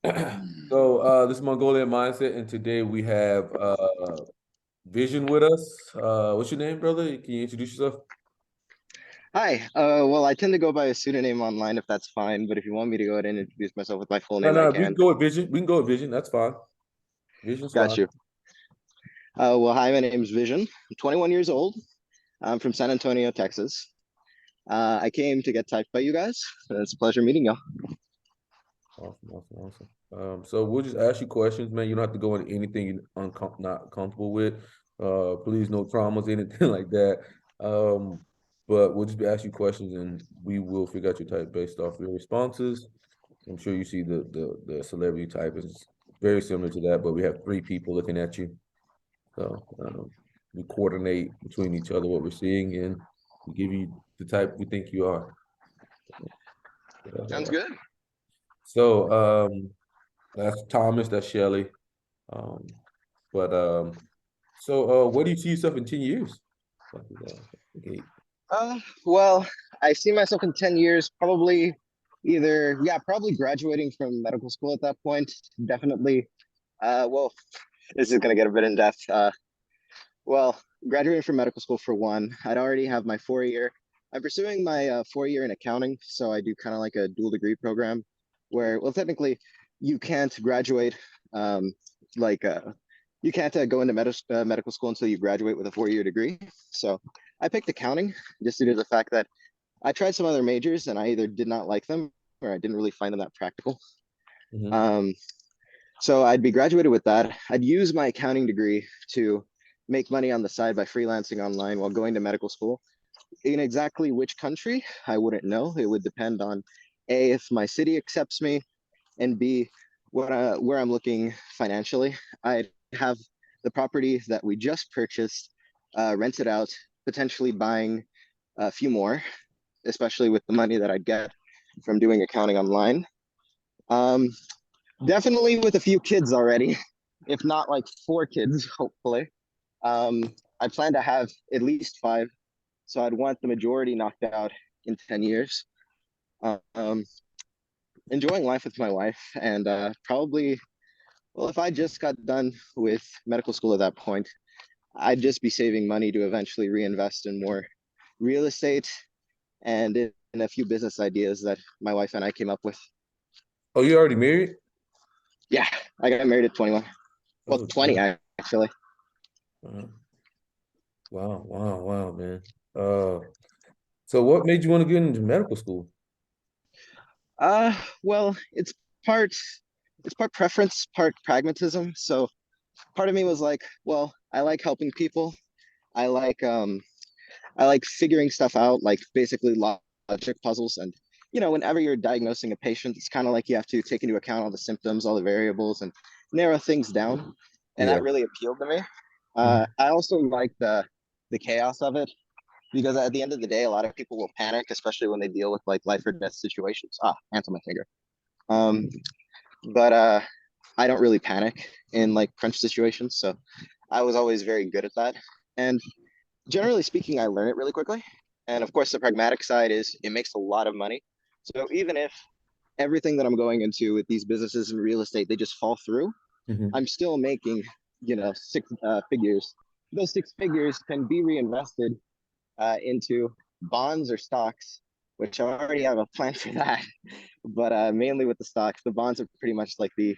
So this is Mongolian Mindset, and today we have Vision with us. What's your name, brother? Can you introduce yourself? Hi. Well, I tend to go by a pseudonym online if that's fine, but if you want me to go ahead and introduce myself with my full No, name, I no, we can can. go with Vision. We can go with Vision. That's fine. Vision's Got fine. you. Well, hi, my name's Vision. I'm 21 years old. I'm from San Antonio, Texas. I came to get typed by you guys. It's a pleasure meeting y'all. Awesome, awesome, awesome. So we'll just ask you questions, man. You don't have to go into anything you're not comfortable with. Please, no traumas, anything like that. Um, but we'll just be asking you questions, and we will figure out your type based off your responses. I'm sure you see the celebrity type is very similar to that, but we have three people looking at you. So we coordinate between each other what we're seeing, and we give you the type we think you are. Sounds Uh, good. so that's Thomas, that's Shelley. Um, but where do you see yourself in 10 years? Okay. Well, I see myself in 10 years, probably probably graduating from medical school at that point. Definitely. Well, this is going to get a bit in depth. Well, graduating from medical school for one, I'd already have my 4 year. I'm pursuing my 4 year in accounting, so I do kind of like a dual degree program, where well, technically, you can't graduate um, like you can't go into medical school until you graduate with a 4 year degree. So I picked accounting just due to the fact that I tried some other majors and I either did not like them or I didn't really find them that practical. Hmm. Um, so I'd be graduated with that. I'd use my accounting degree to make money on the side by freelancing online while going to medical school. In exactly which country, I wouldn't know. It would depend on A, if my city accepts me, and B, where I'm looking financially. I'd have the property that we just purchased rented out, potentially buying a few more, especially with the money that I'd get from doing accounting online. Um, Definitely with a few kids already, if not like four kids, hopefully. I plan to have at least five, so I'd want the majority knocked out in 10 years. Um, Enjoying life with my wife, and probably, well, if I just got done with medical school at that point, I'd just be saving money to eventually reinvest in more real estate and in a few business ideas that my wife and I came up with. Oh, you already married? Yeah, I got married at 21. Well, Oh, 20 damn. actually. Uh, wow, wow, wow, man. Uh, so what made you want to get into medical school? Well, part it's part preference, part pragmatism. So part of me was like, well, I like helping people. I like um I like figuring stuff out, like basically logic puzzles. And whenever you're diagnosing a patient, it's kind of like you have to take into account all the symptoms, all the variables, and narrow things down. And Yeah. that really appealed to me. Mhm. I also like the chaos of it because at the end of the day, a lot of people will panic, especially when they deal with like life or death situations. Hands on my finger. Um, but I don't really panic in like crunch situations, so I was always very good at that. And generally speaking, I learn it really quickly. And of course, the pragmatic side is it makes a lot of money. So even if everything that I'm going into with these businesses and real estate, they just fall through, Mhm. I'm still making, six figures. Those six figures can be reinvested into bonds or stocks, which I already have a plan for that. But mainly with the stocks, the bonds are pretty much like the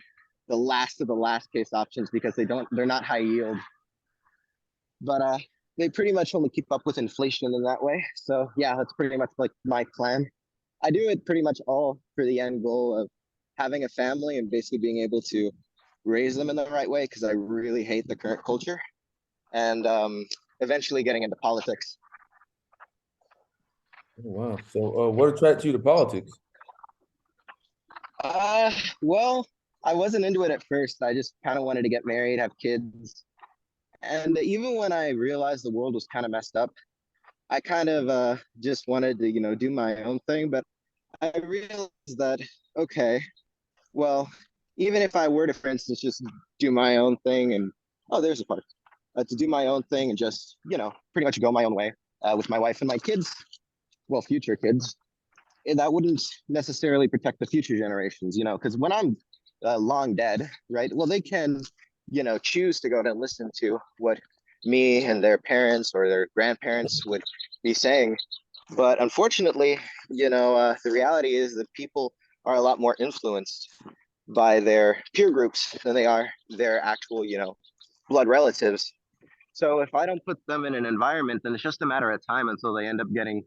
last of the last case options because they're not high yield, but they pretty much only keep up with inflation in that way. So yeah, that's pretty much like my plan. I do it pretty much all for the end goal of having a family and basically being able to raise them in the right way because I really hate the current culture and eventually getting into politics. Oh, wow. So what attracted you to politics? Uh, well, I wasn't into it at first. I just kind of wanted to get married, have kids. And even when I realized the world was kind of messed up, I kind of just wanted to, do my own thing. But I realized that, okay, well, even if I were to, for instance, just do my own thing and, oh, there's a part, to do my own thing and just, pretty much go my own way with my wife and my kids, well, future kids, that wouldn't necessarily protect the future generations, because long dead, right? Well, they can, choose to go and listen to what me and their parents or their grandparents would be saying. But unfortunately, the reality is that people are a lot more influenced by their peer groups than they are their actual, blood relatives. So if I don't put them in an environment, then it's just a matter of time until they end up getting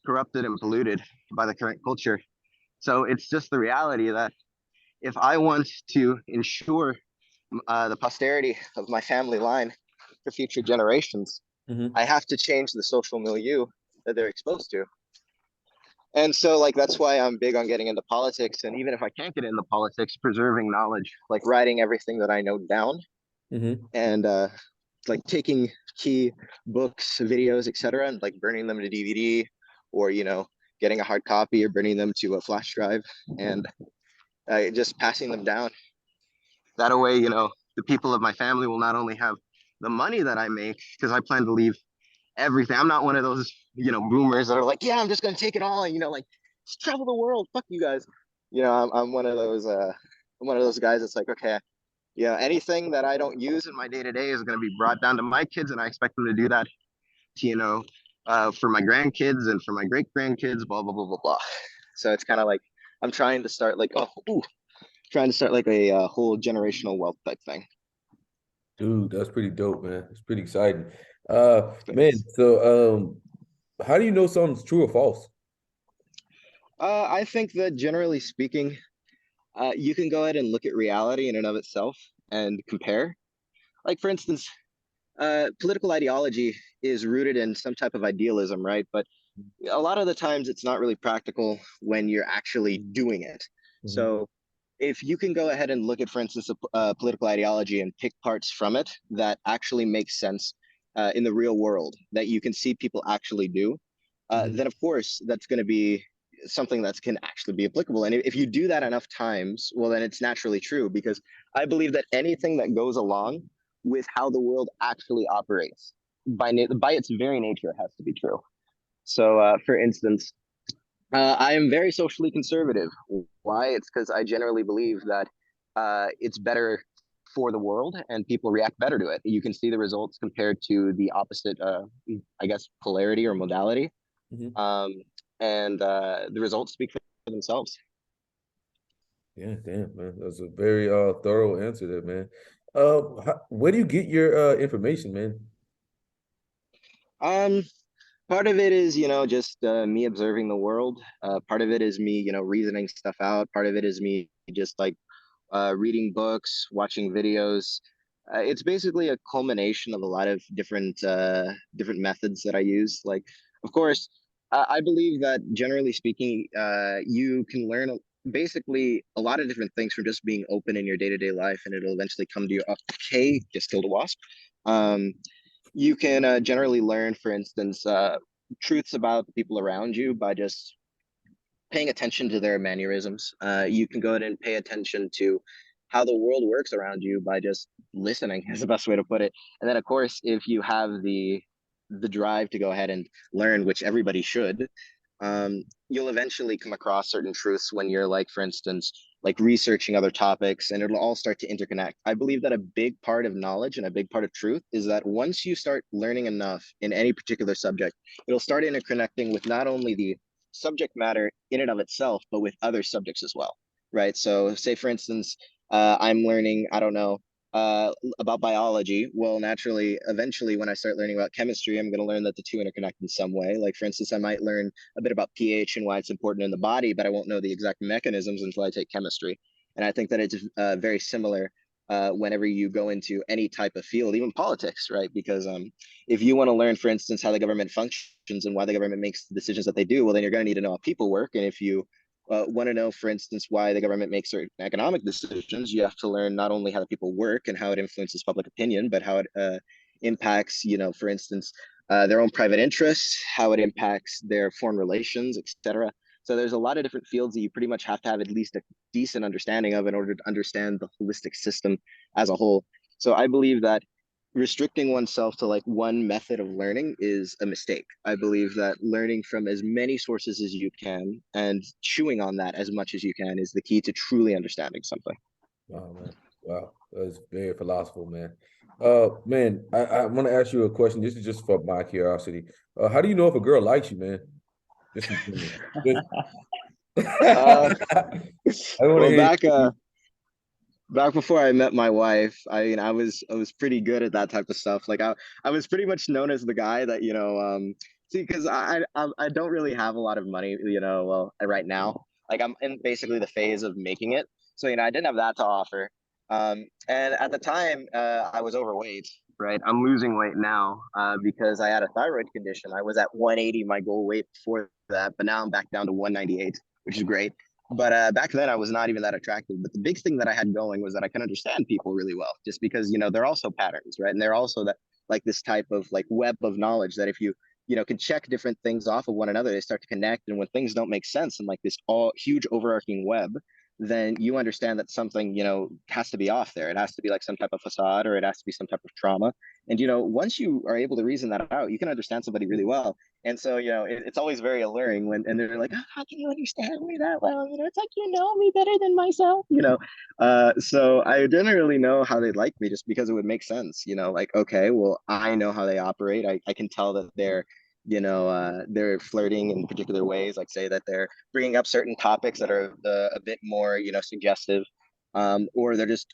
corrupted and polluted by the current culture. So it's just the reality that if I want to ensure the posterity of my family line for future generations, Mm-hmm. I have to change the social milieu that they're exposed to. And so, like, that's why I'm big on getting into politics. And even if I can't get into politics, preserving knowledge, like writing everything that I know down Mm-hmm. and like taking key books, videos, etc., and like burning them to DVD or, getting a hard copy or burning them to a flash drive and just passing them down. That way, the people of my family will not only have the money that I make, because I plan to leave everything. I'm not one of those, boomers that are like, yeah, I'm just gonna take it all and like just travel the world. Fuck you guys. I'm one of those I'm one of those guys that's like, okay, anything that I don't use in my day to day is gonna be brought down to my kids, and I expect them to do that, for my grandkids and for my great grandkids, blah blah blah blah blah. So it's kind of like I'm trying to start like, trying to start like a whole generational wealth type thing. Dude, that's pretty dope, man. It's pretty exciting. Man, Thanks. so how do you know something's true or false? I think that generally speaking, you can go ahead and look at reality in and of itself and compare. Like, for instance, political ideology is rooted in some type of idealism, right? But a lot of the times it's not really practical when you're actually doing it. Mm-hmm. So if you can go ahead and look at, for instance, a political ideology and pick parts from it that actually make sense in the real world, that you can see people actually do, Mm-hmm. then of course that's going to be something that can actually be applicable. And if you do that enough times, well, then it's naturally true because I believe that anything that goes along with how the world actually operates by its very nature has to be true. So, for instance, I am very socially conservative. Why? It's because I generally believe that it's better for the world and people react better to it. You can see the results compared to the opposite, I guess, polarity or modality. Mm-hmm. Um, and the results speak for themselves. Yeah, damn, man. That's a very thorough answer there, man. Where do you get your information, man? Um, Part of it is, just me observing the world. Part of it is me, reasoning stuff out. Part of it is me just like reading books, watching videos. It's basically a culmination of a lot of different methods that I use. Like, of course, I believe that generally speaking, you can learn basically a lot of different things from just being open in your day-to-day life, and it'll eventually come to you. Okay, just killed a wasp. Um, you can generally learn, for instance, truths about the people around you by just paying attention to their mannerisms. You can go ahead and pay attention to how the world works around you by just listening is the best way to put it. And then of course, if you have the drive to go ahead and learn, which everybody should, you'll eventually come across certain truths when you're like, for instance, like researching other topics and it'll all start to interconnect. I believe that a big part of knowledge and a big part of truth is that once you start learning enough in any particular subject, it'll start interconnecting with not only the subject matter in and of itself, but with other subjects as well, right? So, say for instance, I'm learning, I don't know, about biology. Well, naturally, eventually, when I start learning about chemistry, I'm going to learn that the two interconnect in some way. Like, for instance, I might learn a bit about pH and why it's important in the body, but I won't know the exact mechanisms until I take chemistry. And I think that it's very similar whenever you go into any type of field, even politics, right? Because if you want to learn, for instance, how the government functions and why the government makes the decisions that they do, well, then you're going to need to know how people work. And if you want to know, for instance, why the government makes certain economic decisions, you have to learn not only how the people work and how it influences public opinion, but how it impacts, for instance, their own private interests, how it impacts their foreign relations, etc. So there's a lot of different fields that you pretty much have to have at least a decent understanding of in order to understand the holistic system as a whole. So I believe that restricting oneself to like one method of learning is a mistake. I believe that learning from as many sources as you can and chewing on that as much as you can is the key to truly understanding something. Wow, man. Wow. That's very philosophical, man. Man, I want to ask you a question. This is just for my curiosity. How do you know if a girl likes you, man? Just in general. Just Uh, I want to well, hear back before I met my wife, I mean, I was pretty good at that type of stuff. Like I was pretty much known as the guy that, see, because I don't really have a lot of money, well, right now. Like I'm in basically the phase of making it. So, I didn't have that to offer. And at the time, I was overweight, right? I'm losing weight now, because I had a thyroid condition. I was at 180, my goal weight before that, but now I'm back down to 198, which is great. But back then, I was not even that attractive. But the big thing that I had going was that I can understand people really well, just because they're also patterns, right? And they're also that like this type of like web of knowledge that if you can check different things off of one another, they start to connect. And when things don't make sense in like this all huge overarching web, then you understand that something has to be off there. It has to be like some type of facade, or it has to be some type of trauma. And once you are able to reason that out, you can understand somebody really well. And so, it's always very alluring when, and they're like, oh, how can you understand me that well? It's like, you know me better than myself. So I didn't really know how they'd like me just because it would make sense, like, okay, well, I know how they operate. I can tell that they're flirting in particular ways, like say that they're bringing up certain topics that are a bit more, suggestive, or they're just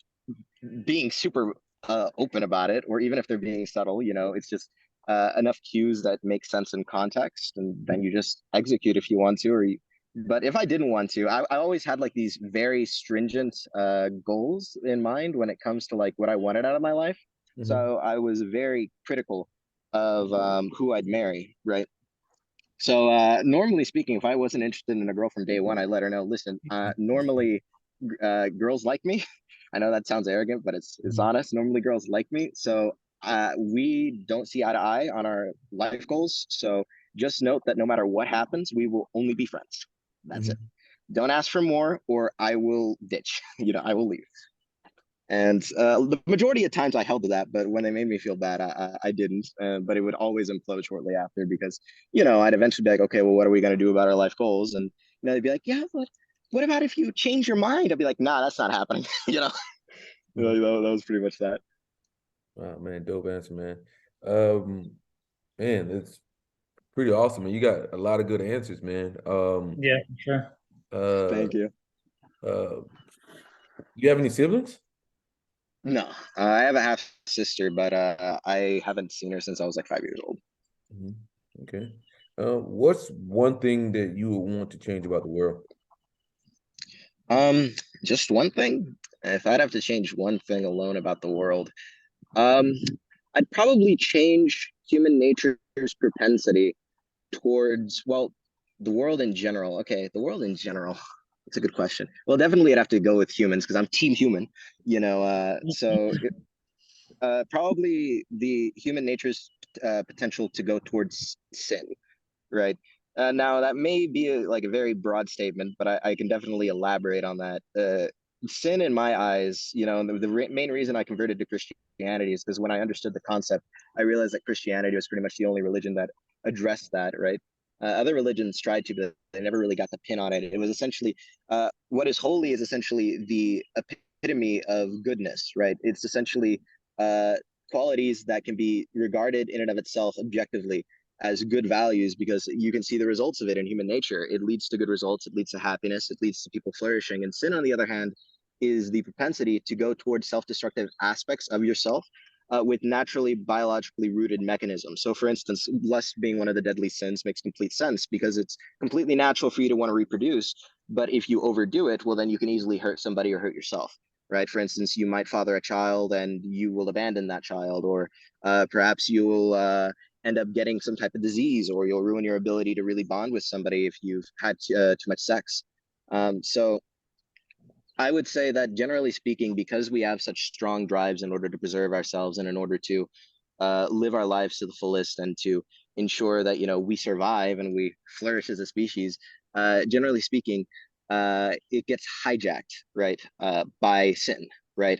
being super open about it, or even if they're being subtle, it's just enough cues that make sense in context, and then you just execute if you want to, but if I didn't want to, I always had like these very stringent goals in mind when it comes to like what I wanted out of my life. you. So I was very critical of who I'd marry, right? So normally speaking, if I wasn't interested in a girl from day one, I'd let her know, listen, normally girls like me. I know that sounds arrogant, but it's Mhm. honest. Normally girls like me. So we don't see eye to eye on our life goals. So just note that no matter what happens, we will only be friends. That's it. Mhm. Don't ask for more or I will ditch. I will leave. And the majority of times I held to that, but when they made me feel bad, I didn't. But it would always implode shortly after because, I'd eventually be like, okay, well, what are we going to do about our life goals? And, they'd be like, yeah, but what about if you change your mind? I'd be like, nah, that's not happening. Mhm. That was pretty much that. Wow, man, dope answer, man. Um, Man, it's pretty awesome, man. You got a lot of good answers, man. Yeah, for sure. Uh, Thank you. uh, you have any siblings? No, I have a half sister, but I haven't seen her since I was like 5 years old. Mhm. Okay. What's one thing that you would want to change about the world? Um, just one thing. If I'd have to change one thing alone about the world, Um, I'd probably change human nature's propensity towards, well, the world in general. Okay, the world in general. It's a good question. Well, definitely I'd have to go with humans because I'm team human, probably the human nature's potential to go towards sin, right? Now that may be like a very broad statement, but I can definitely elaborate on that. Sin, in my eyes, the main reason I converted to Christianity is because when I understood the concept, I realized that Christianity was pretty much the only religion that addressed that, right? Other religions tried to, but they never really got the pin on it. It was essentially what is holy is essentially the epitome of goodness, right? It's essentially uh, qualities that can be regarded in and of itself objectively as good values because you can see the results of it in human nature. It leads to good results, it leads to happiness, it leads to people flourishing. And sin, on the other hand, is the propensity to go towards self destructive aspects of yourself with naturally biologically rooted mechanisms. So, for instance, lust being one of the deadly sins makes complete sense because it's completely natural for you to want to reproduce. But if you overdo it, well, then you can easily hurt somebody or hurt yourself. Right. For instance, you might father a child and you will abandon that child, or perhaps you will end up getting some type of disease, or you'll ruin your ability to really bond with somebody if you've had too much sex. So I would say that generally speaking, because we have such strong drives in order to preserve ourselves and in order to live our lives to the fullest and to ensure that we survive and we flourish as a species, generally speaking, it gets hijacked, right, by sin, right,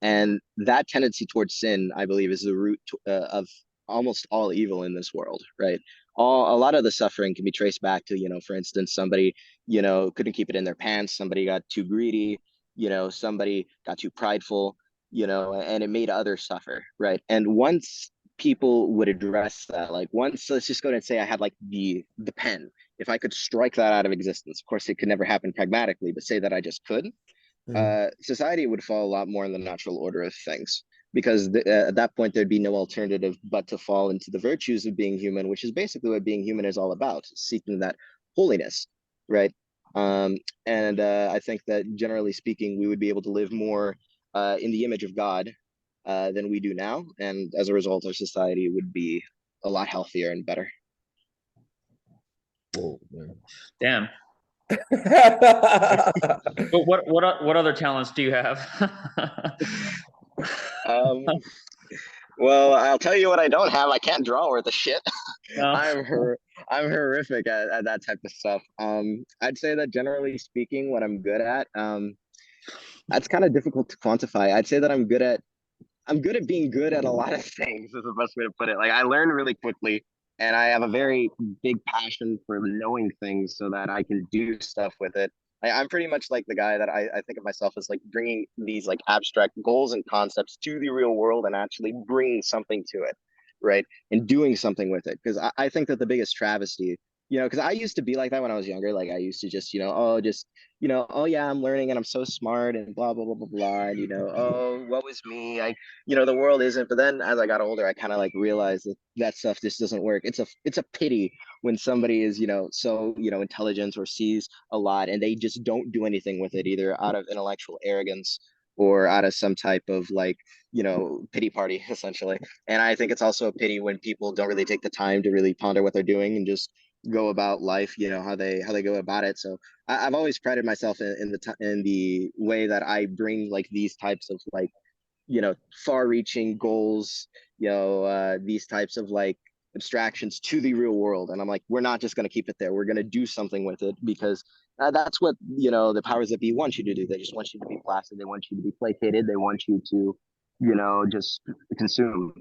and that tendency towards sin, I believe, is the root of almost all evil in this world, right? A lot of the suffering can be traced back to, for instance, somebody couldn't keep it in their pants, somebody got too greedy, somebody got too prideful, and it made others suffer, right? And once people would address that, like once, let's just go ahead and say I had like the pen, if I could strike that out of existence, of course it could never happen pragmatically, but say that I just could, Mm, society would fall a lot more in the natural order of things, because at that point there'd be no alternative but to fall into the virtues of being human, which is basically what being human is all about, seeking that holiness, right? um, and I think that generally speaking we would be able to live more in the image of God than we do now, and as a result our society would be a lot healthier and better. whoa, man. Damn. But what other talents do you have? um, well, I'll tell you what I don't have. I can't draw worth a shit. No. I'm horrific at that type of stuff. I'd say that generally speaking, what I'm good at, that's kind of difficult to quantify. I'd say that I'm good at being good at a lot of things, is the best way to put it. Like I learn really quickly, and I have a very big passion for knowing things so that I can do stuff with it. I'm pretty much like the guy that I think of myself as like bringing these like abstract goals and concepts to the real world and actually bringing something to it, right? And doing something with it. Because I think that the biggest travesty, because I used to be like that when I was younger. Like I used to just, oh yeah, I'm learning and I'm so smart and blah blah blah blah blah. And oh, what was me? The world isn't. But then as I got older, I kind of like realized that that stuff just doesn't work. It's a pity when somebody is, so, intelligent or sees a lot and they just don't do anything with it, either out of intellectual arrogance or out of some type of like, pity party, essentially. And I think it's also a pity when people don't really take the time to really ponder what they're doing and just go about life, how they go about it. So I've always prided myself in the way that I bring like these types of like, far-reaching goals, these types of like abstractions to the real world. And I'm like, we're not just going to keep it there. We're going to do something with it, because that's what, the powers that be want you to do. They just want you to be placid. They want you to be placated. They want you to, just consume.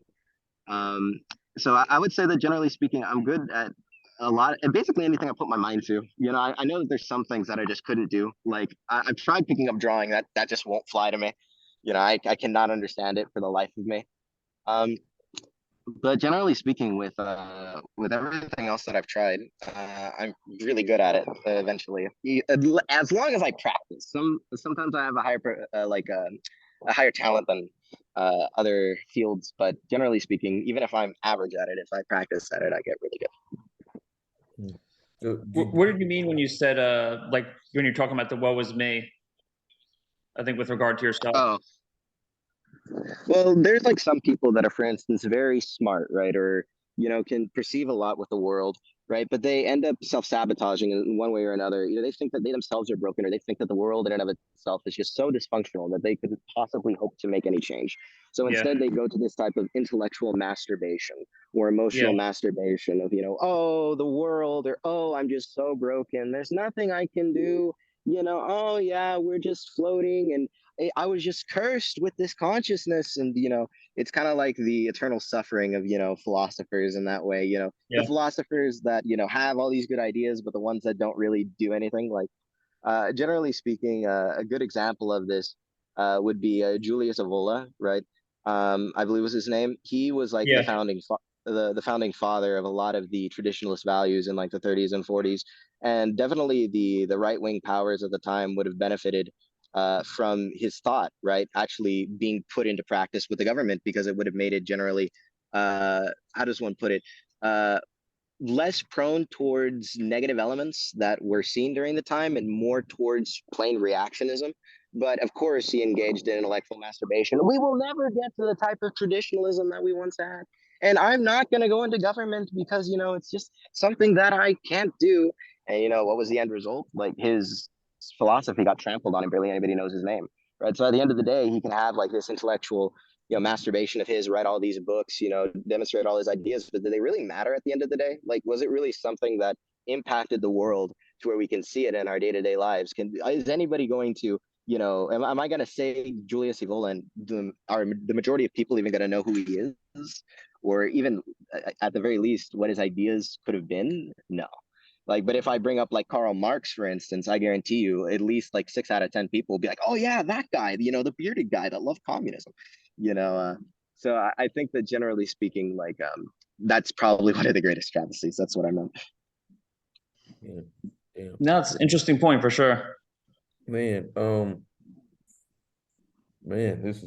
Um, so I would say that generally speaking, I'm good at a lot, and basically anything I put my mind to. I know that there's some things that I just couldn't do. Like I've tried picking up drawing, that just won't fly to me. I cannot understand it for the life of me. Um, but generally speaking, with everything else that I've tried, I'm really good at it. Eventually, as long as I practice. Sometimes I have a higher talent than other fields, but generally speaking, even if I'm average at it, if I practice at it, I get really good. Mm. So, What did you mean when you said like when you're talking about the woe is me? I think with regard to yourself. Oh, well, there's like some people that are, for instance, very smart, right? Or, can perceive a lot with the world, right? But they end up self-sabotaging in one way or another. They think that they themselves are broken, or they think that the world in and of itself is just so dysfunctional that they couldn't possibly hope to make any change. So Yeah. instead, they go to this type of intellectual masturbation or Yeah. emotional masturbation of, oh, the world, or oh, I'm just so broken. There's nothing I can do. Oh yeah, we're just floating, and I was just cursed with this consciousness. And it's kind of like the eternal suffering of philosophers in that way. The Yeah. philosophers that have all these good ideas, but the ones that don't really do anything. Like generally speaking, a good example of this would be Julius Evola, right? I believe was his name. He was like Yeah. the founding father of a lot of the traditionalist values in like the 30s and 40s, and definitely the right wing powers at the time would have benefited from his thought, right? Actually being put into practice with the government, because it would have made it generally, how does one put it? Uh, Less prone towards negative elements that were seen during the time and more towards plain reactionism. But of course, he engaged in intellectual masturbation. We will never get to the type of traditionalism that we once had. And I'm not going to go into government because, it's just something that I can't do. And, what was the end result? Like his philosophy got trampled on and barely anybody knows his name. Right. So at the end of the day, he can have like this intellectual masturbation of his, write all these books, demonstrate all his ideas, but do they really matter at the end of the day? Like, was it really something that impacted the world to where we can see it in our day-to-day lives? Is anybody going to, am I going to say Julius Evola, and are the majority of people even going to know who he is? Or even at the very least, what his ideas could have been? No. Like, but if I bring up like Karl Marx, for instance, I guarantee you at least like 6 out of 10 people will be like, oh yeah, that guy, the bearded guy that loved communism, you know. So I think that generally speaking, like that's probably one of the greatest travesties. That's what I meant. Yeah. Yeah. No, it's an interesting point for sure. Man, man, this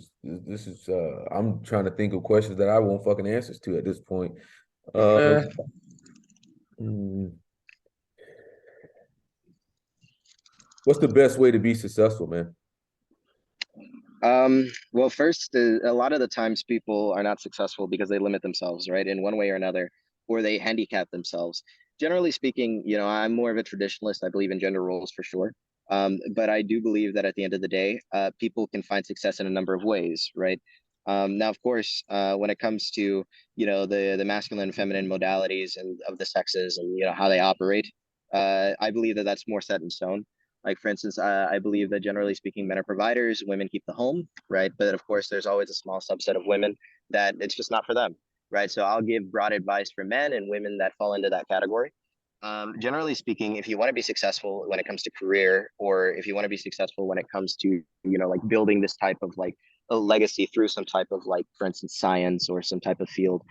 is I'm trying to think of questions that I won't fucking answers to at this point. Uh, Hmm, what's the best way to be successful, man? Well, first, a lot of the times people are not successful because they limit themselves, right, in one way or another, or they handicap themselves. Generally speaking, I'm more of a traditionalist. I believe in gender roles for sure. But I do believe that at the end of the day, people can find success in a number of ways, right? Now, of course, when it comes to, the masculine and feminine modalities and of the sexes and, how they operate, I believe that that's more set in stone. Like, for instance, I believe that generally speaking, men are providers, women keep the home, right? But of course, there's always a small subset of women that it's just not for them, right? So I'll give broad advice for men and women that fall into that category. Generally speaking, if you want to be successful when it comes to career, or if you want to be successful when it comes to, like building this type of like a legacy through some type of like, for instance, science or some type of field,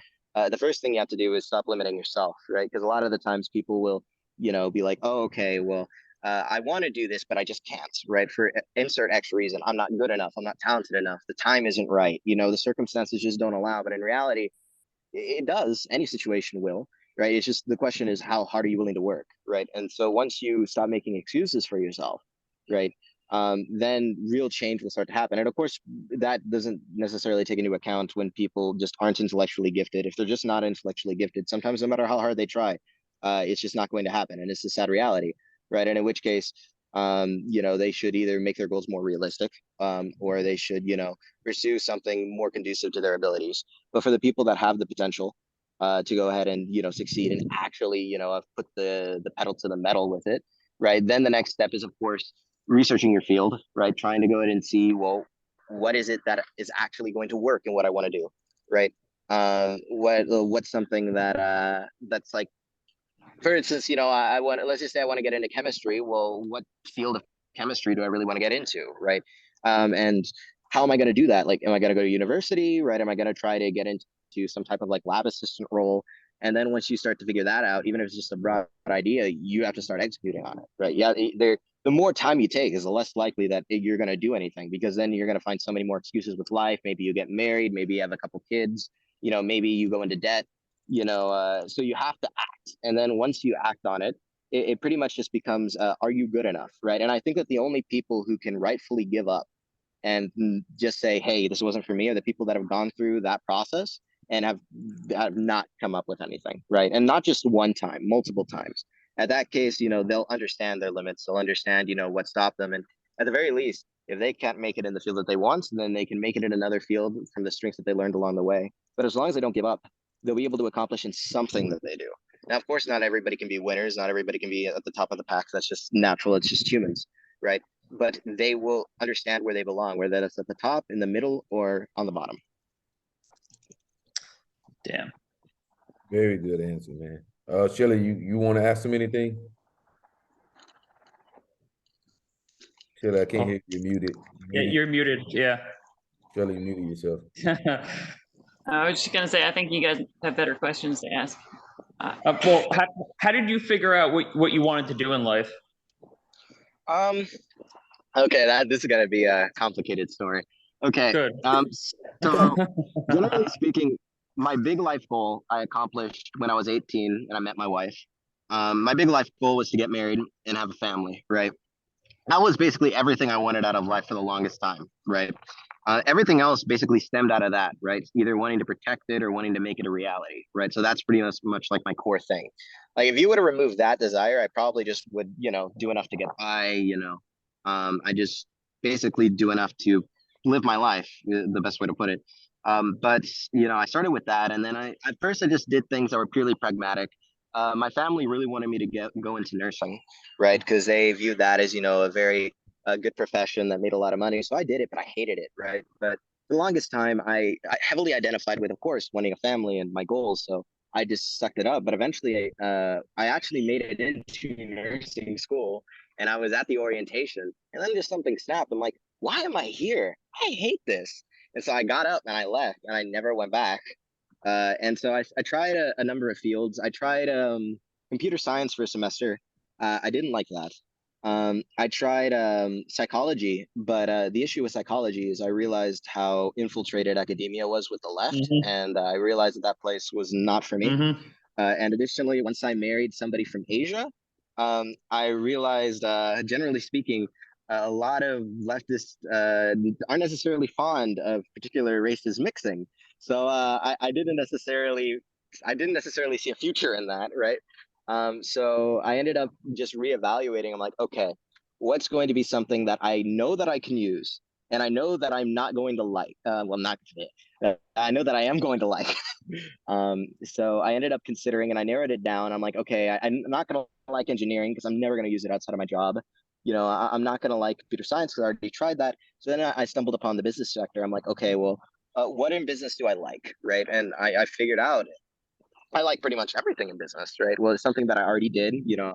the first thing you have to do is stop limiting yourself, right? Because a lot of the times people will, be like, oh, okay, well, I want to do this, but I just can't, right? For insert X reason, I'm not good enough. I'm not talented enough. The time isn't right. The circumstances just don't allow. But in reality, it does. Any situation will, right? It's just the question is how hard are you willing to work, right? And so once you stop making excuses for yourself, right, then real change will start to happen. And of course, that doesn't necessarily take into account when people just aren't intellectually gifted. If they're just not intellectually gifted, sometimes no matter how hard they try, it's just not going to happen, and it's a sad reality, right? And in which case, they should either make their goals more realistic, or they should, pursue something more conducive to their abilities. But for the people that have the potential to go ahead and succeed and actually put the pedal to the metal with it, right? Then the next step is of course researching your field, right? Trying to go ahead and see, well, what is it that is actually going to work in what I want to do, right? What's something that's like, for instance, I want, let's just say I want to get into chemistry. Well, what field of chemistry do I really want to get into, right? And how am I going to do that? Like, am I going to go to university, right? Am I going to try to get into some type of like lab assistant role? And then once you start to figure that out, even if it's just a broad idea, you have to start executing on it, right? Yeah, the more time you take is the less likely that you're going to do anything, because then you're going to find so many more excuses with life. Maybe you get married, maybe you have a couple kids, maybe you go into debt, so you have to act. And then once you act on it, it pretty much just becomes, are you good enough, right? And I think that the only people who can rightfully give up and just say, hey, this wasn't for me, are the people that have gone through that process and have not come up with anything, right? And not just one time, multiple times. At that case, they'll understand their limits, they'll understand, what stopped them. And at the very least, if they can't make it in the field that they want, then they can make it in another field from the strengths that they learned along the way. But as long as they don't give up, they'll be able to accomplish in something that they do. Now, of course, not everybody can be winners. Not everybody can be at the top of the pack. That's just natural. It's just humans, right? But they will understand where they belong, whether that's at the top, in the middle, or on the bottom. Damn. Very good answer, man. Shelly, you want to ask him anything? Shelly, I can't hear you. You're muted. Yeah, you're muted. Yeah. Shelly, you muted yourself. I was just gonna say, I think you guys have better questions to ask. Well, how did you figure out what you wanted to do in life? Okay, this is gonna be a complicated story. Okay. Good. So generally speaking, my big life goal I accomplished when I was 18 and I met my wife. My big life goal was to get married and have a family, right? That was basically everything I wanted out of life for the longest time, right? Everything else basically stemmed out of that, right? Either wanting to protect it or wanting to make it a reality, right? So that's pretty much like my core thing. Like, if you were to remove that desire, I probably just would, do enough to get by, I just basically do enough to live my life, the best way to put it. But I started with that, and then at first I just did things that were purely pragmatic. My family really wanted me to go into nursing, right? Because they viewed that as a very good profession that made a lot of money. So I did it, but I hated it, right? But for the longest time, I heavily identified with, of course, wanting a family and my goals. So I just sucked it up. But eventually, I actually made it into nursing school, and I was at the orientation, and then just something snapped. I'm like, why am I here? I hate this. And so I got up and I left, and I never went back. And so I tried a number of fields. I tried computer science for a semester. I didn't like that. I tried psychology, but the issue with psychology is I realized how infiltrated academia was with the left, Mhm. and I realized that that place was not for me. Mhm. And additionally, once I married somebody from Asia, I realized, generally speaking, a lot of leftists aren't necessarily fond of particular races mixing. So I didn't necessarily, see a future in that, right? So I ended up just reevaluating. I'm like, okay, what's going to be something that I know that I can use, and I know that I'm not going to like. Well, not I know that I am going to like. So I ended up considering, and I narrowed it down. I'm like, okay, I'm not going to like engineering because I'm never going to use it outside of my job. I'm not going to like computer science because I already tried that. So then I stumbled upon the business sector. I'm like, okay, well, what in business do I like, right? And I figured out I like pretty much everything in business, right? Well, it's something that I already did.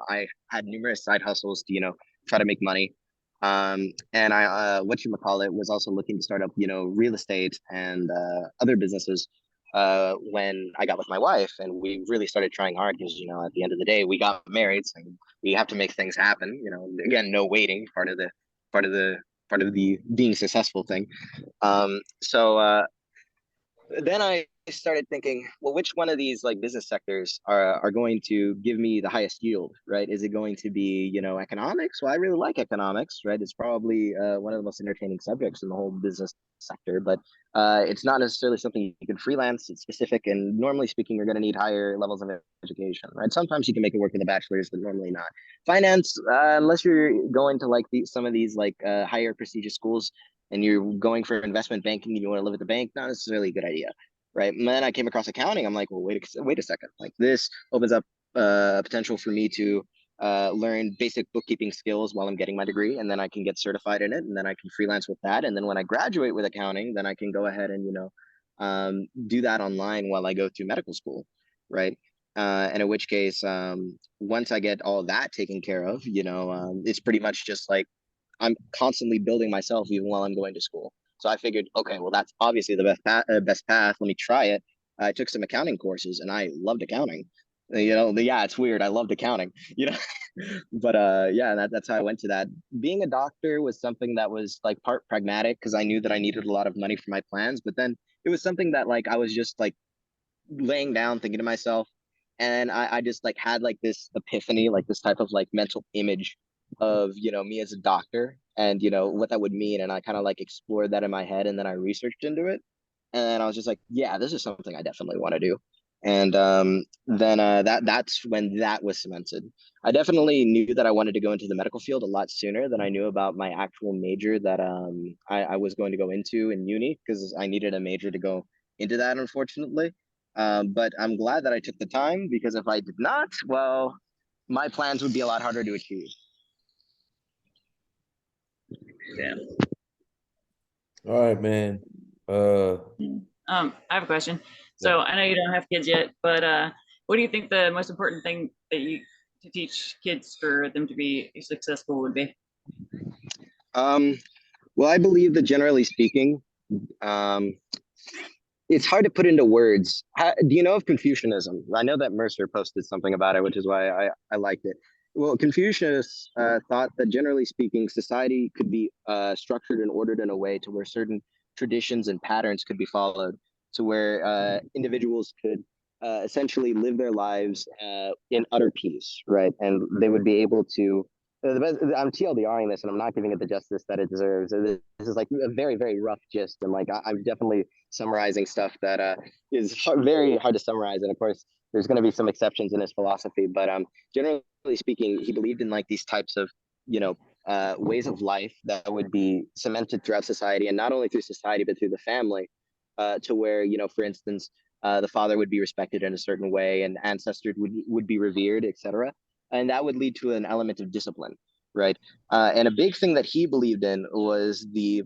I had numerous side hustles to, try to make money. And I, whatchamacallit, was also looking to start up, real estate and other businesses when I got with my wife. And we really started trying hard because, at the end of the day, we got married. So we have to make things happen. Again, no waiting, part of the, part of the being successful thing. So then I started thinking, well, which one of these like business sectors are going to give me the highest yield, right? Is it going to be, economics? Well, I really like economics, right? It's probably one of the most entertaining subjects in the whole business sector, but it's not necessarily something you can freelance. It's specific, and normally speaking, you're going to need higher levels of education, right? Sometimes you can make it work with a bachelor's, but normally not. Finance, unless you're going to like some of these like higher prestigious schools, and you're going for investment banking and you want to live at the bank, not necessarily a good idea, right? And then I came across accounting. I'm like, well, wait a second. Like this opens up potential for me to learn basic bookkeeping skills while I'm getting my degree, and then I can get certified in it, and then I can freelance with that. And then when I graduate with accounting, then I can go ahead and do that online while I go through medical school, right? And in which case, once I get all that taken care of, it's pretty much just like I'm constantly building myself even while I'm going to school. So I figured, okay, well, that's obviously the best path. Let me try it. I took some accounting courses and I loved accounting. Yeah, it's weird. I loved accounting, but yeah, that's how I went to that. Being a doctor was something that was like part pragmatic because I knew that I needed a lot of money for my plans, but then it was something that like I was just like laying down thinking to myself, and I just like had like this epiphany, like this type of like mental image of me as a doctor and what that would mean, and I kind of like explored that in my head, and then I researched into it, and I was just like, yeah, this is something I definitely want to do. And then that's when that was cemented. I definitely knew that I wanted to go into the medical field a lot sooner than I knew about my actual major that I was going to go into in uni, because I needed a major to go into that, unfortunately. But I'm glad that I took the time, because if I did not, well, my plans would be a lot harder to achieve. Yeah. All right, man. I have a question. So I know you don't have kids yet, but what do you think the most important thing that you to teach kids for them to be successful would be? Well, I believe that generally speaking, it's hard to put into words. Do you know of Confucianism? I know that Mercer posted something about it, which is why I liked it. Well, Confucius thought that generally speaking, society could be structured and ordered in a way to where certain traditions and patterns could be followed, to where individuals could essentially live their lives in utter peace, right? And they would be able to. I'm TLDRing this, and I'm not giving it the justice that it deserves. This is like a very, very rough gist, and like I'm definitely summarizing stuff that is very hard to summarize. And of course, there's going to be some exceptions in his philosophy, but generally speaking, he believed in like these types of, ways of life that would be cemented throughout society, and not only through society, but through the family, to where, for instance, the father would be respected in a certain way, and ancestors would be revered, etc. And that would lead to an element of discipline, right? And a big thing that he believed in was the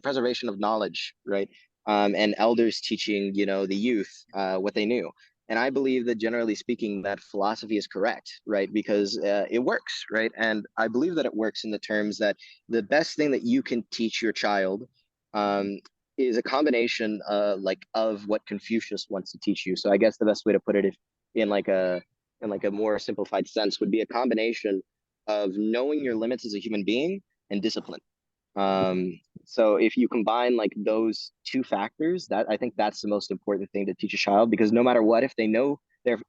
preservation of knowledge, right? And elders teaching, the youth what they knew. And I believe that generally speaking, that philosophy is correct, right? Because it works, right? And I believe that it works in the terms that the best thing that you can teach your child um, is a combination like of what Confucius wants to teach you. So I guess the best way to put it, if in like a more simplified sense, would be a combination of knowing your limits as a human being and discipline. So if you combine like those two factors, that I think that's the most important thing to teach a child, because no matter what, if they know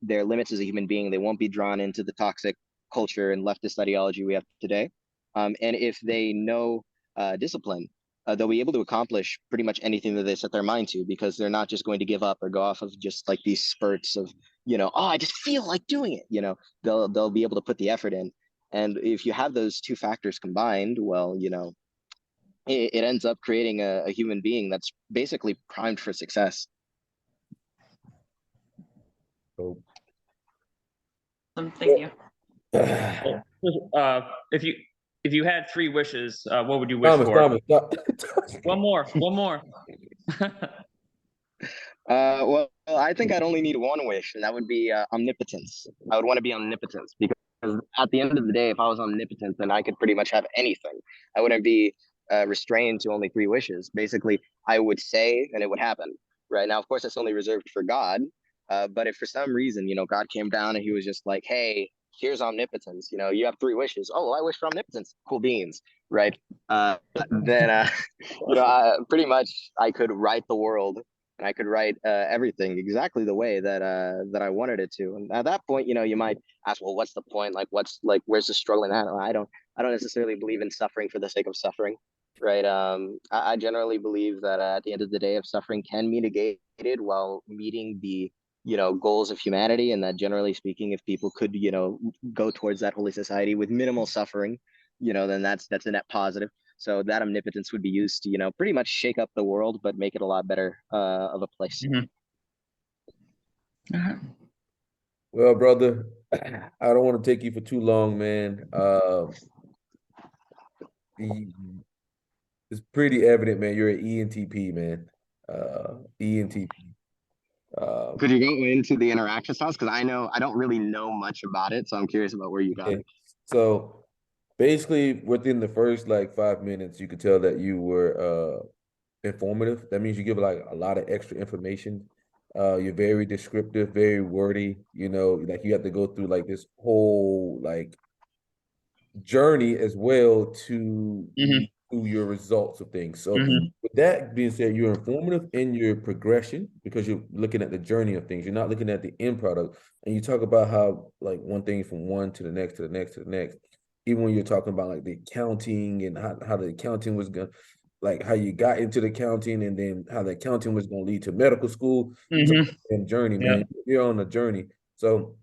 their limits as a human being, they won't be drawn into the toxic culture and leftist ideology we have today. And if they know discipline, they'll be able to accomplish pretty much anything that they set their mind to, because they're not just going to give up or go off of just like these spurts of, oh, I just feel like doing it. They'll be able to put the effort in. And if you have those two factors combined, well, it ends up creating a human being that's basically primed for success. So, Thank you. If you had 3 wishes, what would you wish for? Thomas. One more. Well, I think I'd only need one wish, and that would be omnipotence. I would want to be omnipotent, because at the end of the day, if I was omnipotent, then I could pretty much have anything. I wouldn't be restrained to only 3 wishes. Basically, I would say, and it would happen. Right now, of course, that's only reserved for God. But if for some reason, God came down and he was just like, "Hey, here's omnipotence. You have 3 wishes. Oh, well, I wish for omnipotence. Cool beans, right?" Then, pretty much I could write the world, and I could write everything exactly the way that I wanted it to. And at that point, you might ask, well, what's the point? Like, where's the struggle in that? I don't necessarily believe in suffering for the sake of suffering, right? I generally believe that at the end of the day, if suffering can be negated while meeting the goals of humanity, and that generally speaking, if people could go towards that holy society with minimal suffering, then that's a net positive. So that omnipotence would be used to pretty much shake up the world, but make it a lot better of a place. Well, brother, I don't want to take you for too long, man. It's pretty evident, man. You're an ENTP, man. ENTP. Could you go into the interaction styles? Because I don't really know much about it, so I'm curious about where you got it. So basically, within the first like 5 minutes, you could tell that you were informative. That means you give like a lot of extra information. You're very descriptive, very wordy. Like you have to go through like this whole like journey as well to your results of things. So with that being said, you're informative in your progression because you're looking at the journey of things. You're not looking at the end product. And you talk about how like one thing from one to the next, to the next, to the next. Even when you're talking about like the accounting and how the accounting was going, like how you got into the accounting and then how the accounting was going to lead to medical school. And journey, man. You're on a journey. So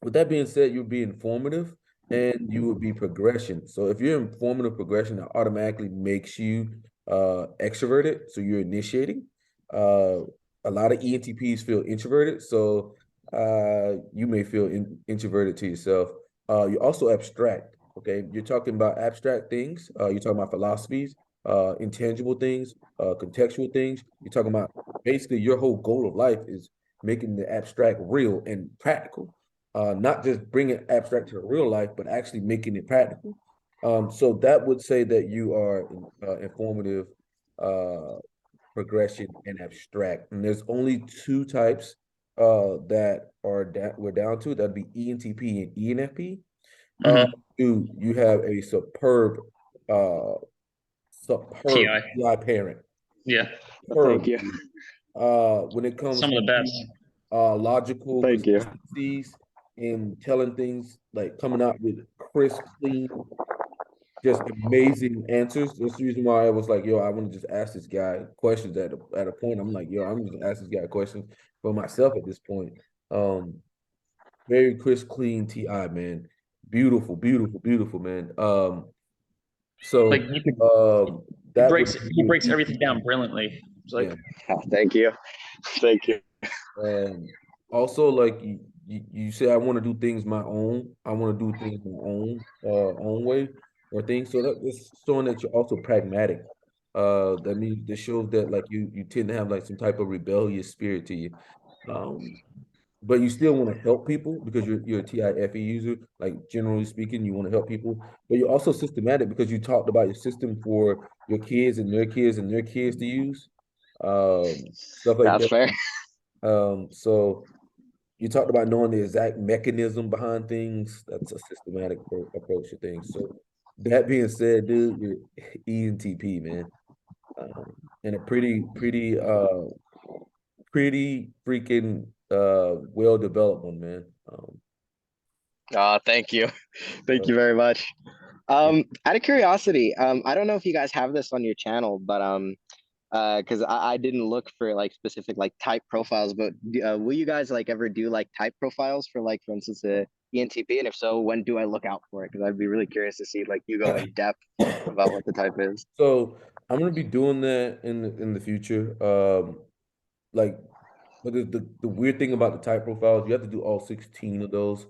with that being said, you'll be informative and you would be progression. So if you're informative progression, that automatically makes you extroverted. So you're initiating. A lot of ENTPs feel introverted. So you may feel introverted to yourself. You're also abstract. Okay. You're talking about abstract things. You're talking about philosophies, intangible things, contextual things. You're talking about basically your whole goal of life is making the abstract real and practical. Not just bringing abstract to the real life, but actually making it practical. So that would say that you are informative, progression, and abstract. And there's only 2 types that we're down to. That'd be ENTP and ENFP. You have a superb TI parent. Yeah. Thank you. When it comes some of the best. Logical Thank you. consistencies in telling things, like coming out with crisp, clean, just amazing answers. That's the reason why I was like, yo, I want to just ask this guy questions at a point. I'm like, yo, I'm just ask this guy questions for myself at this point. Very crisp, clean TI, man. Beautiful, beautiful, beautiful, man. So like you could, he breaks everything down brilliantly. It's like, oh, thank you. Thank you. Also, like you say, I want to do things my own. I want to do things my own way or things. So that's showing that you're also pragmatic. That means this shows that like you tend to have like some type of rebellious spirit to you. but you still want to help people because you're a TIFE user. Like generally speaking, you want to help people, but you're also systematic because you talked about your system for your kids and their kids and their kids to use, stuff like That's that. fair. So you talked about knowing the exact mechanism behind things. That's a systematic approach to things. So that being said, dude, you're ENTP, man, and a pretty freaking well developed one, man. Thank you. Thank So, you very much. yeah. Out of curiosity, I don't know if you guys have this on your channel, but because I didn't look for like specific like type profiles, but will you guys like ever do like type profiles for like, for instance, a ENTP? And if so, when do I look out for it? Because I'd be really curious to see like you go in depth about what the type is. So I'm gonna be doing that in the future. Like, but the weird thing about the type profiles, you have to do all 16 of those.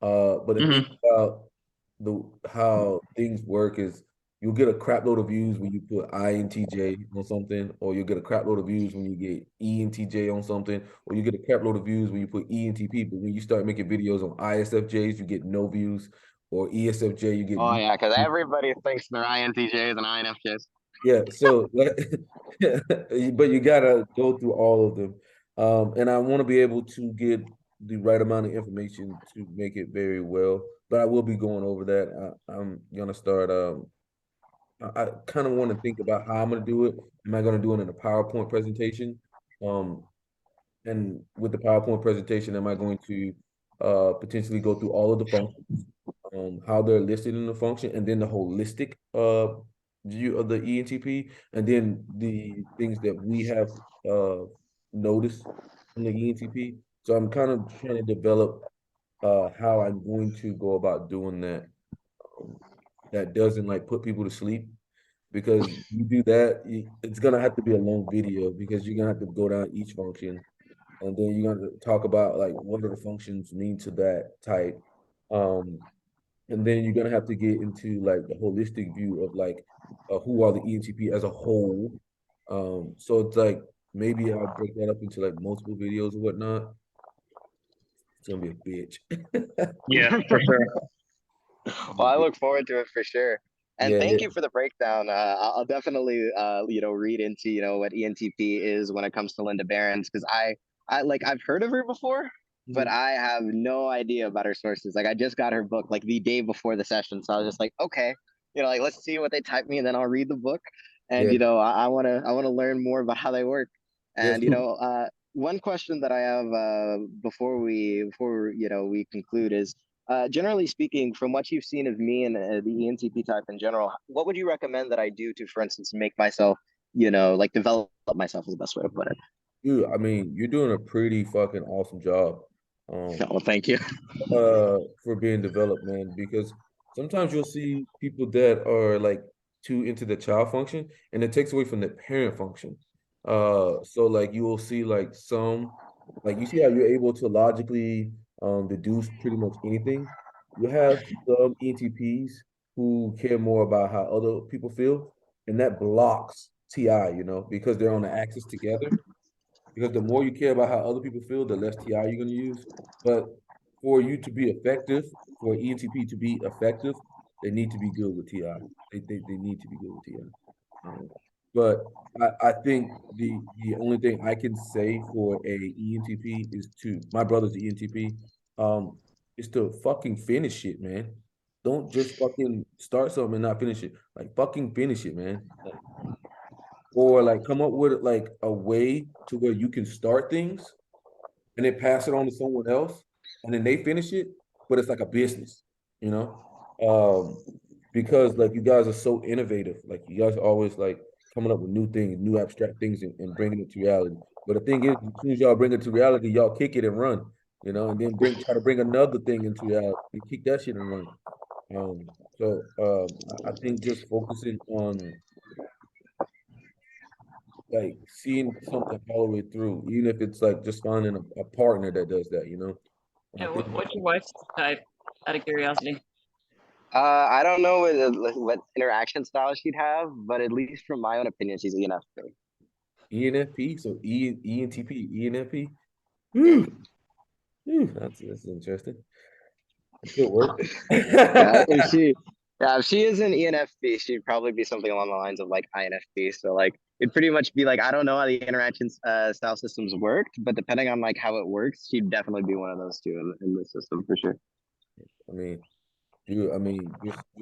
But the thing Hmm. about how things work is you'll get a crap load of views when you put INTJ on something, or you'll get a crap load of views when you get ENTJ on something, or you get a crap load of views when you put ENTP. But when you start making videos on ISFJs, you get no views, or ESFJ, you get Oh views. yeah, because everybody thinks they're INTJs and INFJs. Yeah, so like, but you gotta go through all of them. And I want to be able to get the right amount of information to make it very well. But I will be going over that. I'm gonna start. I kind of want to think about how I'm gonna do it. Am I gonna do it in a PowerPoint presentation? Um, and with the PowerPoint presentation, am I going to potentially go through all of the functions, how they're listed in the function, and then the holistic view of the ENTP, and then the things that we have uh noticed from the ENTP. So I'm kind of trying to develop how I'm going to go about doing that, um, that doesn't like put people to sleep, because you do that, it's gonna have to be a long video because you're gonna have to go down each function, and then you're gonna talk about like what do the functions mean to that type. Um, and then you're gonna have to get into like the holistic view of like who are the ENTP as a whole. So it's like maybe I'll break that up into like multiple videos or whatnot. It's gonna be a bitch. Yeah, for sure. Well, I look forward to it for sure. And Yeah, thank yeah. you for the breakdown. I'll definitely, read into, what ENTP is when it comes to Linda Barrens, because I've heard of her before, but Mhm. I have no idea about her sources. Like, I just got her book like the day before the session, so I was just like, okay, like let's see what they type me, and then I'll read the book. And Yeah. I wanna learn more about how they work. Yes. And one question that I have before we conclude is generally speaking, from what you've seen of me and the ENTP type in general, what would you recommend that I do to, for instance, make myself, like develop myself is the best way to put it. Dude, I mean, you're doing a pretty fucking awesome job. Um, Well, thank you. for being developed, man, because sometimes you'll see people that are like too into the child function and it takes away from the parent function. So like you will see like some, like you see how you're able to logically deduce pretty much anything. You have some ENTPs who care more about how other people feel, and that blocks TI, because they're on the axis together, because the more you care about how other people feel, the less TI you're going to use. But for you to be effective, for ENTP to be effective, they need to be good with TI. They need to be good with TI. But I think the only thing I can say for a ENTP is to my brother's the ENTP, um, is to fucking finish it, man. Don't just fucking start something and not finish it. Like fucking finish it, man. Like, or like come up with like a way to where you can start things and then pass it on to someone else and then they finish it, but it's like a business, you know? Because like you guys are so innovative. Like you guys are always like coming up with new things, new abstract things and bringing it to reality. But the thing is, as soon as y'all bring it to reality, y'all kick it and run, and then try to bring another thing into reality. You kick that shit and run. I think just focusing on like seeing something all the way through, even if it's like just finding a partner that does that. I Yeah, think what's your wife's type? Out of curiosity. I don't know what interaction style she'd have, but at least from my own opinion, she's ENFP, so ENTP, ENFP. Woo. That's interesting. Good work. Yeah, if she is an ENFP, she'd probably be something along the lines of like INFP. So like it'd pretty much be like, I don't know how the interaction style systems worked, but depending on like how it works, she'd definitely be one of those two in the system for sure. I mean,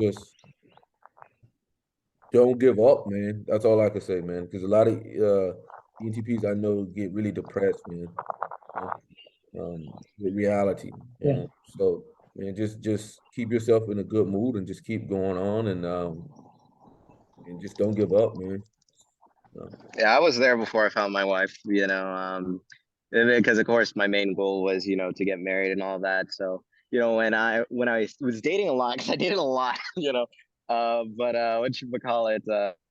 just don't give up, man. That's all I can say, man. Because a lot of ENTPs I know get really depressed, man. With reality. So man, just keep yourself in a good mood and just keep going on and just don't give up, man. Yeah, I was there before I found my wife, because of course my main goal was, to get married and all that. So, when I was dating a lot, because I dated a lot, but what you call it,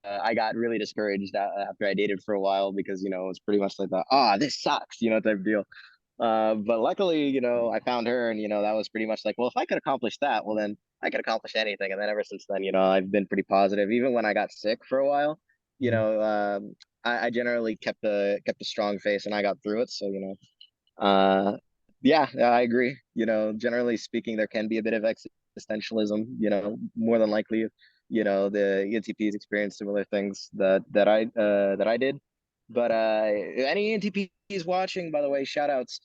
I got really discouraged after I dated for a while because, it was pretty much like this sucks, type deal. But luckily, I found her and, that was pretty much like, well, if I could accomplish that, well, then I could accomplish anything. And then ever since then, I've been pretty positive. Even when I got sick for a while, I generally kept a strong face and I got through it. So, yeah, I agree. Generally speaking, there can be a bit of existentialism, more than likely, the ENTPs experience similar things that I did. But any ENTPs watching, by the way, shout outs.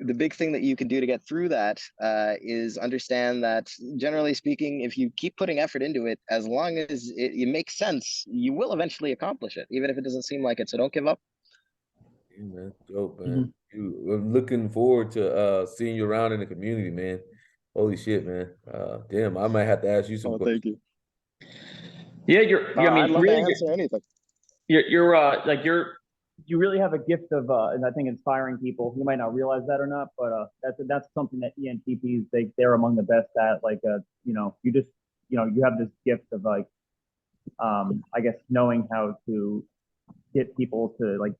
The big thing that you can do to get through that is understand that, generally speaking, if you keep putting effort into it, as long as it makes sense, you will eventually accomplish it, even if it doesn't seem like it. So don't give up. Yeah, man. Dope, man. I'm looking forward to seeing you around in the community, man. Holy shit, man. Damn, I might have to ask you some questions. Thank you. Yeah, I mean, I'd love really, to answer anything. You really have a gift of and I think inspiring people. You might not realize that or not, but that's something that ENTPs they're among the best at. Like you have this gift of like I guess knowing how to get people to like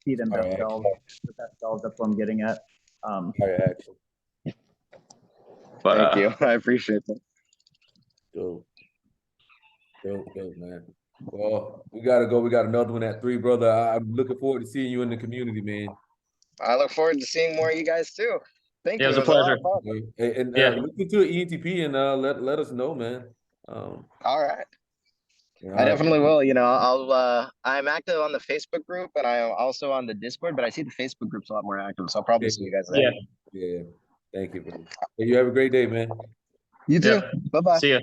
see them themselves, the best selves. That's what I'm getting at. Action. but Thank you. I appreciate that. Dope, man. Well, we gotta go. We got another one at 3, brother. I'm looking forward to seeing you in the community, man. I look forward to seeing more of you guys too. Thank you. It was a pleasure. And Yeah. look into an ENTP and let us know, man. All right. Yeah, I definitely will. I'm active on the Facebook group and I'm also on the Discord, but I see the Facebook group's a lot more active, so I'll probably see you guys there. Yeah. Yeah. Thank you, bro. Hey, you have a great day, man. You too. Bye-bye. See ya.